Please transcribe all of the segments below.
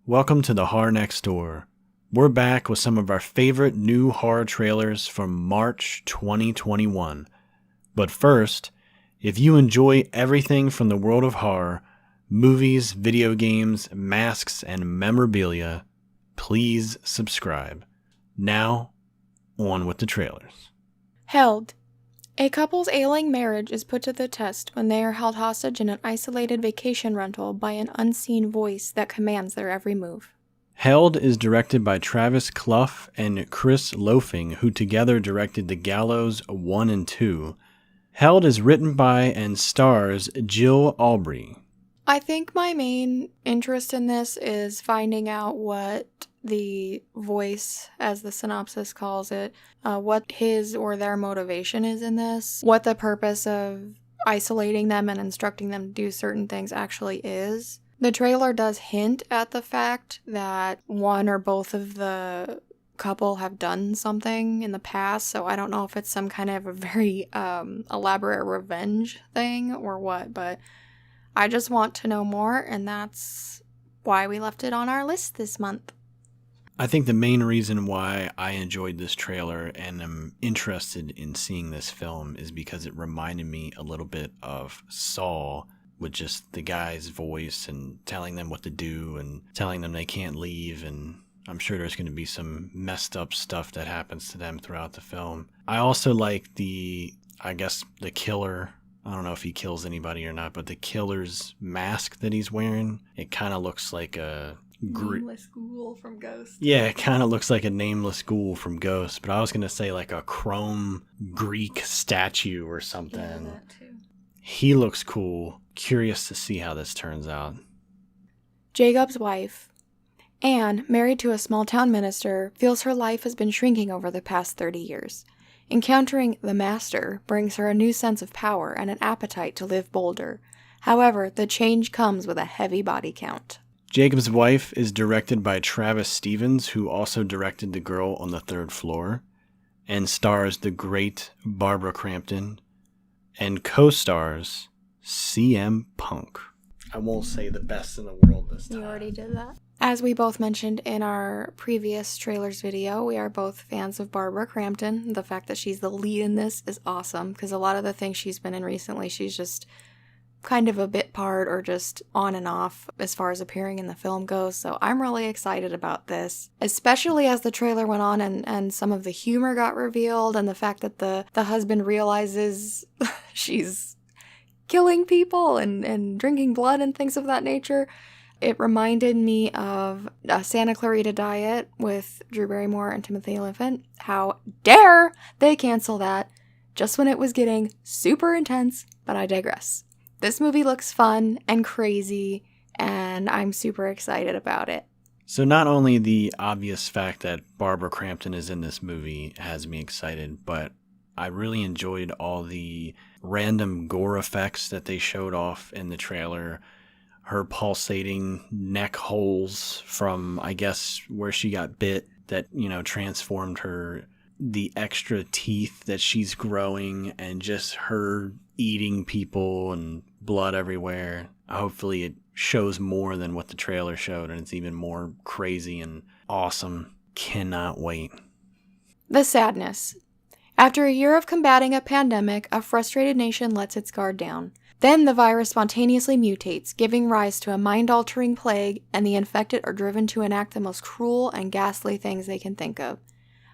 Welcome to the Horror Next Door. We're back with some of our favorite new horror trailers from March 2021. But first, if you enjoy everything from the world of horror, movies, video games, masks, and memorabilia, please subscribe. Now, on with the trailers. Held. A couple's ailing marriage is put to the test when they are held hostage in an isolated vacation rental by an unseen voice that commands their every move. Held is directed by Travis Clough and Chris Loafing, who together directed The Gallows 1 and 2. Held is written by and stars Jill Aubrey. I think my main interest in this is finding out what the voice, as the synopsis calls it, what his or their motivation is in this, what the purpose of isolating them and instructing them to do certain things actually is. The trailer does hint at the fact that one or both of the couple have done something in the past, so I don't know if it's some kind of a very elaborate revenge thing or what, but I just want to know more, and that's why we left it on our list this month. I think the main reason why I enjoyed this trailer and am interested in seeing this film is because it reminded me a little bit of Saw, with just the guy's voice and telling them what to do and telling them they can't leave, and I'm sure there's going to be some messed up stuff that happens to them throughout the film. I also like the killer. I don't know if he kills anybody or not, but the killer's mask that he's wearing, it kind of looks like a nameless ghoul from Ghost. Yeah, it kind of looks like a nameless ghoul from Ghost, but I was going to say like a chrome Greek statue or something. Yeah, that too. He looks cool. Curious to see how this turns out. Jakob's wife, Anne, married to a small-town minister, feels her life has been shrinking over the past 30 years. Encountering the Master brings her a new sense of power and an appetite to live bolder. However, the change comes with a heavy body count. Jakob's Wife is directed by Travis Stevens, who also directed The Girl on the Third Floor, and stars the great Barbara Crampton, and co-stars CM Punk. I won't say the best in the world this time. You already did that. As we both mentioned in our previous trailers video, we are both fans of Barbara Crampton. The fact that she's the lead in this is awesome, because a lot of the things she's been in recently, she's just kind of a bit part or just on and off as far as appearing in the film goes. So I'm really excited about this, especially as the trailer went on and some of the humor got revealed, and the fact that the husband realizes she's killing people and drinking blood and things of that nature. It reminded me of Santa Clarita Diet with Drew Barrymore and Timothy Olyphant. How dare they cancel that just when it was getting super intense, but I digress. This movie looks fun and crazy, and I'm super excited about it. So not only the obvious fact that Barbara Crampton is in this movie has me excited, but I really enjoyed all the random gore effects that they showed off in the trailer. Her pulsating neck holes from, I guess, where she got bit that, transformed her, the extra teeth that she's growing, and just her eating people and blood everywhere. Hopefully it shows more than what the trailer showed, and it's even more crazy and awesome. Cannot wait. The sadness. After a year of combating a pandemic, a frustrated nation lets its guard down. Then the virus spontaneously mutates, giving rise to a mind-altering plague, and the infected are driven to enact the most cruel and ghastly things they can think of.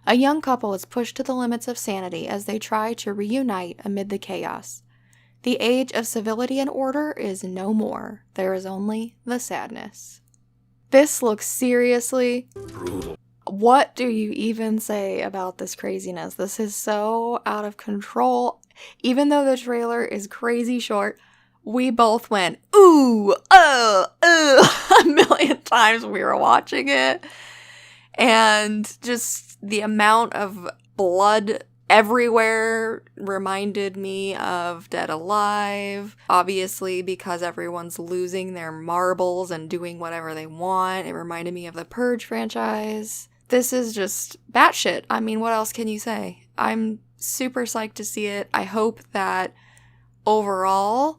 A young couple is pushed to the limits of sanity as they try to reunite amid the chaos. The age of civility and order is no more. There is only the sadness. This looks seriously brutal. What do you even say about this craziness? This is so out of control. Even though the trailer is crazy short, we both went, ooh, a million times when we were watching it. And just the amount of blood everywhere reminded me of Dead Alive. Obviously, because everyone's losing their marbles and doing whatever they want. It reminded me of the Purge franchise. This is just batshit. I mean, what else can you say? I'm super psyched to see it. I hope that overall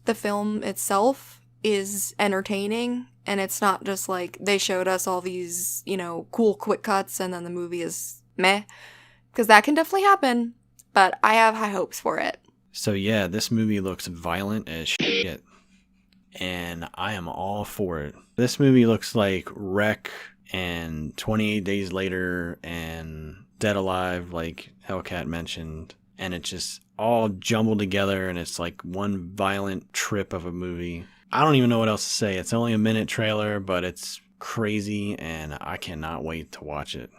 the film itself is entertaining and it's not just like they showed us all these, cool quick cuts and then the movie is meh, because that can definitely happen, but I have high hopes for it. So yeah, this movie looks violent as shit, and I am all for it. This movie looks like Wreck and 28 Days Later and Dead Alive, like Hellcat mentioned, and it's just all jumbled together, and it's like one violent trip of a movie. I don't even know what else to say. It's only a minute trailer, but it's crazy, and I cannot wait to watch it.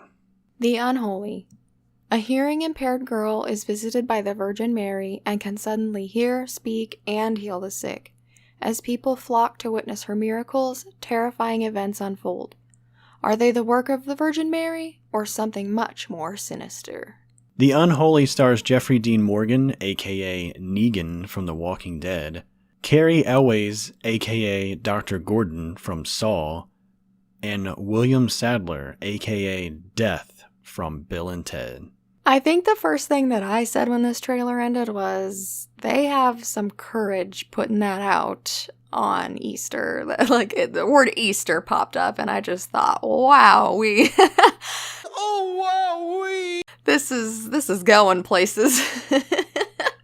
The Unholy. A hearing-impaired girl is visited by the Virgin Mary and can suddenly hear, speak, and heal the sick. As people flock to witness her miracles, terrifying events unfold. Are they the work of the Virgin Mary, or something much more sinister? The Unholy stars Jeffrey Dean Morgan, aka Negan from The Walking Dead, Carrie Elways, aka Dr. Gordon from Saw, and William Sadler, aka Death from Bill and Ted. I think the first thing that I said when this trailer ended was, they have some courage putting that out on Easter. The word Easter popped up, and I just thought, wow, This is going places.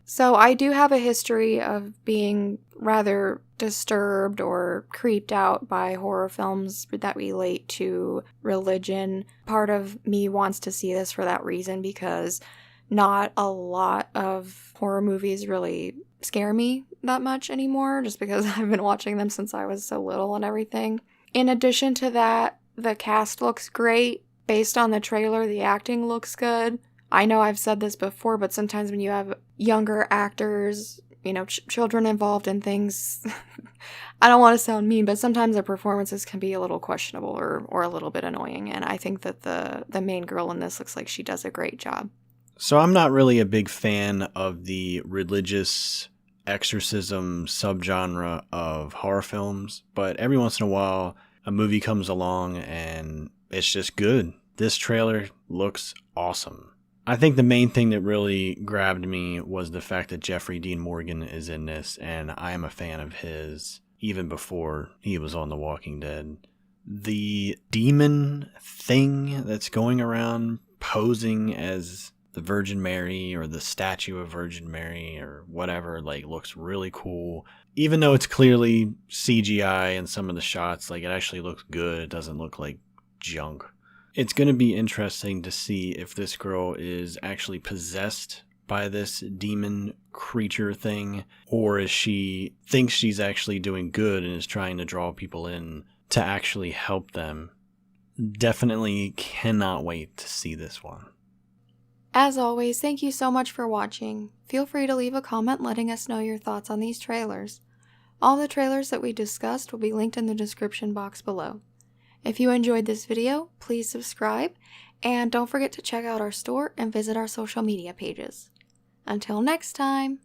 So I do have a history of being rather disturbed or creeped out by horror films that relate to religion. Part of me wants to see this for that reason, because not a lot of horror movies really scare me that much anymore, just because I've been watching them since I was so little and everything. In addition to that, the cast looks great. Based on the trailer, the acting looks good. I know I've said this before, but sometimes when you have younger actors, children involved in things, I don't want to sound mean, but sometimes their performances can be a little questionable or a little bit annoying, and I think that the main girl in this looks like she does a great job. So I'm not really a big fan of the religious exorcism subgenre of horror films, but every once in a while a movie comes along and it's just good. This trailer looks awesome. I think the main thing that really grabbed me was the fact that Jeffrey Dean Morgan is in this, and I am a fan of his even before he was on The Walking Dead. The demon thing that's going around posing as the Virgin Mary or the statue of Virgin Mary or whatever, looks really cool. Even though it's clearly CGI in some of the shots, it actually looks good. It doesn't look like junk. It's going to be interesting to see if this girl is actually possessed by this demon creature thing, or if she thinks she's actually doing good and is trying to draw people in to actually help them. Definitely cannot wait to see this one. As always, thank you so much for watching. Feel free to leave a comment letting us know your thoughts on these trailers. All the trailers that we discussed will be linked in the description box below. If you enjoyed this video, please subscribe, and don't forget to check out our store and visit our social media pages. Until next time!